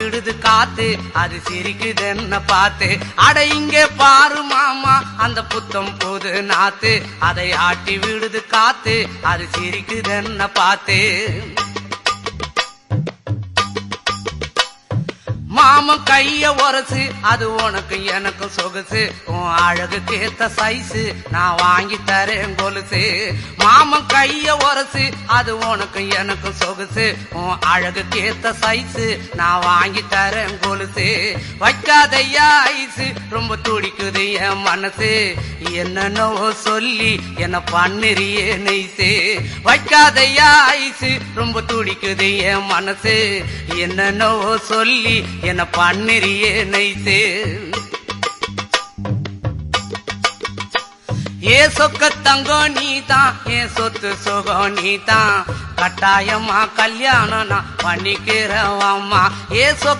விடுது காத்து அது சிரிக்குது என்ன பார்த்து. அட இங்கே பாரு மாமா அந்த புத்தம் புது நாத்து அதை ஆட்டி விடுது காத்து அது சிரிக்குது என்ன பார்த்து. மாமன் கைய உரசு அது உனக்கு எனக்கு சொகுசு உன் அழகுக்கு ஏத்த சைஸு நான் வாங்கி தரேன் கொலுசு. மாமன் கைய உரசு அது உனக்கு எனக்கு சொகுசு உன் அழகுக்கு ஏத்த சைஸு நான் வாங்கி தரேன் கொலுசு. வைக்காதையா ஐசு ரொம்ப துடிக்குது என் மனசு என்னன்னோ சொல்லி என்ன பண்ணுறியே நெய்சு. வைக்காதையா ஐசு ரொம்ப துடிக்குது என் மனசு என்னன்னோ சொல்லி என்ன பண்ணுறியே நைசே. ஏ சொக்க தங்கம் நீதான் என் சொத்து சுகம் நீதான் கட்டாயமா கல்யாணம் நான் பண்ணிக்கிறவாம்மா. ஏ சொக்க